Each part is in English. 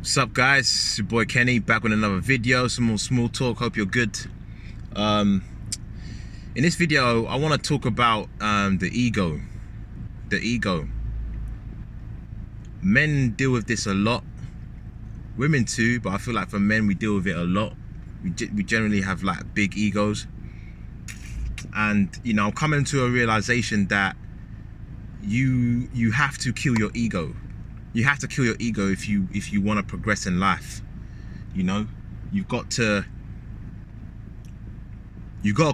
What's up, guys? It's your boy Kenny back with another video. Some more small talk. Hope you're good. In this video I want to talk about the ego. Men deal with this a lot, women too, but I feel like for men we deal with it a lot. We generally have like big egos, and you know, I'm coming to a realization that you have to kill your ego. You have to kill your ego if you want to progress in life. You know, you've got to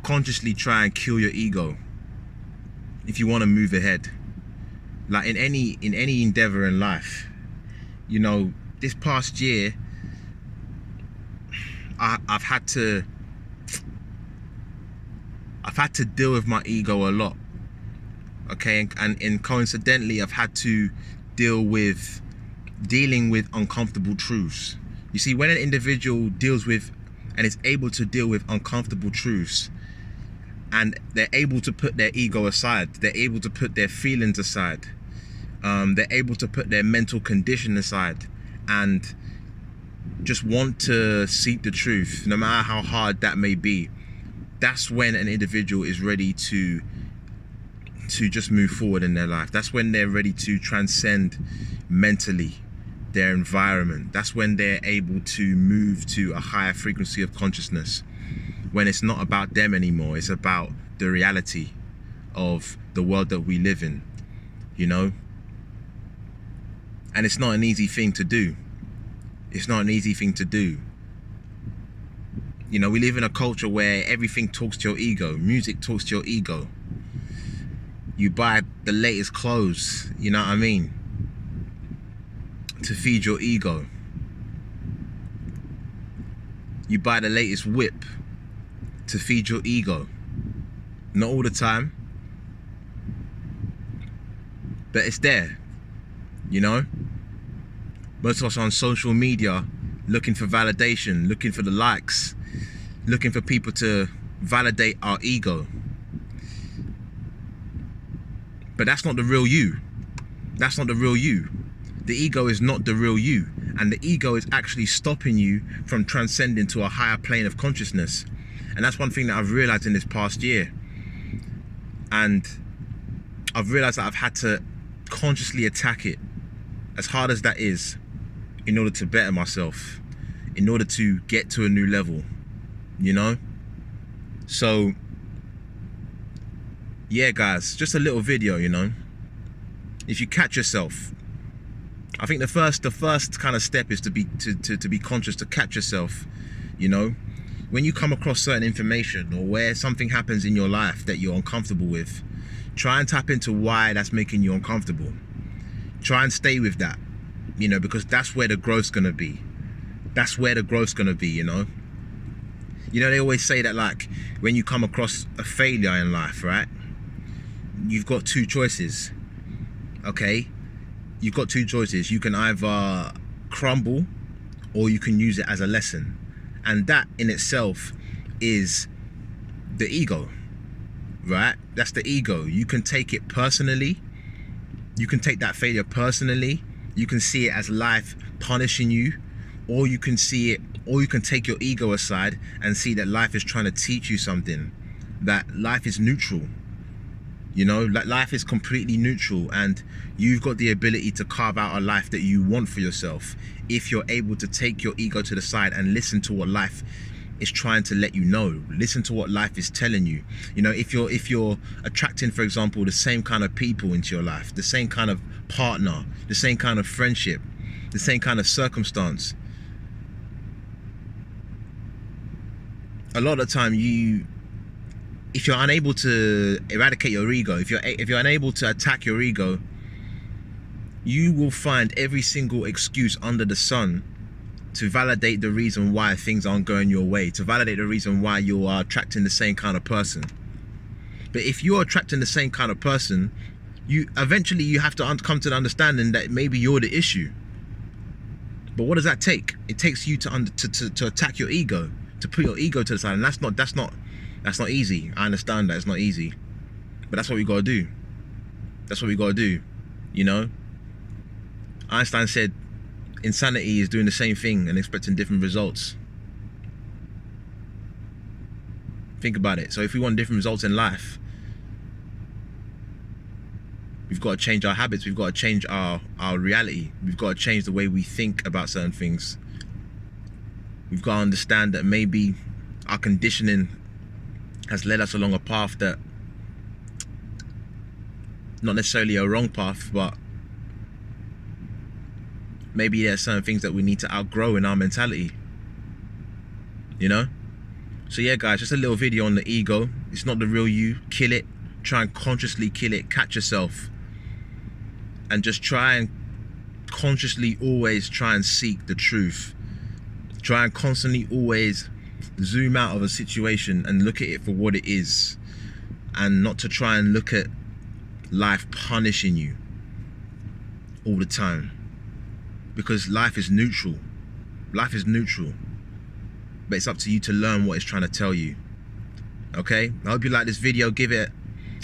consciously try and kill your ego if you want to move ahead. Like in any endeavor in life. You know, this past year I've had to deal with my ego a lot. Okay, and coincidentally I've had to dealing with uncomfortable truths. You see, when an individual deals with and is able to deal with uncomfortable truths, and they're able to put their ego aside, they're able to put their feelings aside, they're able to put their mental condition aside, and just want to seek the truth, no matter how hard that may be, that's when an individual is ready to just move forward in their life. That's when they're ready to transcend mentally their environment. That's when they're able to move to a higher frequency of consciousness, when it's not about them anymore, it's about the reality of the world that we live in, you know. And it's not an easy thing to do. It's not an easy thing to do. You know, we live in a culture where everything talks to your ego. Music talks to your ego. You buy the latest clothes, you know what I mean, to feed your ego. You buy the latest whip to feed your ego. Not all the time, but it's there, you know. Most of us are on social media looking for validation, looking for the likes, looking for people to validate our ego. But that's not the real you. That's not the real you. The ego is not the real you. And the ego is actually stopping you from transcending to a higher plane of consciousness. And that's one thing that I've realized in this past year. And I've realized that I've had to consciously attack it, as hard as that is, in order to better myself, in order to get to a new level, you know? So, yeah, guys, just a little video, you know. If you catch yourself, I think the first kind of step is to be conscious, to catch yourself, you know. When you come across certain information or where something happens in your life that you're uncomfortable with, try and tap into why that's making you uncomfortable. Try and stay with that, you know, because that's where the growth's gonna be. That's where the growth's gonna be, you know. You know, they always say that, like, when you come across a failure in life, right? You've got two choices, okay? You've got two choices. You can either crumble or you can use it as a lesson. And that in itself is the ego, right? That's the ego. You can take it personally. You can take that failure personally. You can see it as life punishing you, or you can see it, or you can take your ego aside and see that life is trying to teach you something, that life is neutral. You know, like life is completely neutral, and you've got the ability to carve out a life that you want for yourself if you're able to take your ego to the side and listen to what life is trying to let you know. Listen to what life is telling you. You know, if you're attracting, for example, the same kind of people into your life, the same kind of partner, the same kind of friendship, the same kind of circumstance, a lot of the time if you're unable to eradicate your ego, if you're unable to attack your ego, you will find every single excuse under the sun to validate the reason why things aren't going your way, to validate the reason why you are attracting the same kind of person. But if you're attracting the same kind of person, you eventually have to come to the understanding that maybe you're the issue. But what does that take? It takes you to attack your ego, to put your ego to the side, and that's not easy. I understand that it's not easy, but that's what we gotta do. That's what we gotta do, you know. Einstein said insanity is doing the same thing and expecting different results. Think about it. So if we want different results in life, we've got to change our habits. We've got to change our reality. We've got to change the way we think about certain things. We've got to understand that maybe our conditioning has led us along a path that, not necessarily a wrong path, but maybe there's certain things that we need to outgrow in our mentality, you know? So yeah, guys, just a little video on the ego. It's not the real you. Kill it. Try and consciously kill it. Catch yourself. And just try and consciously always try and seek the truth. Try and constantly always zoom out of a situation and look at it for what it is. And not to try and look at life punishing you all the time. Because life is neutral. Life is neutral. But it's up to you to learn what it's trying to tell you. Okay? I hope you like this video. Give it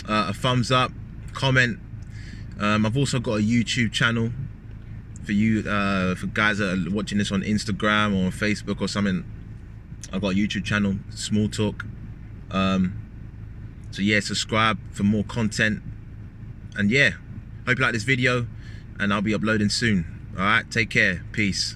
a thumbs up, comment. I've also got a YouTube channel for you, for guys that are watching this on Instagram or on Facebook or something. I've got a YouTube channel, Small Talk. So yeah, subscribe for more content. And yeah, hope you like this video, and I'll be uploading soon. All right, take care. Peace.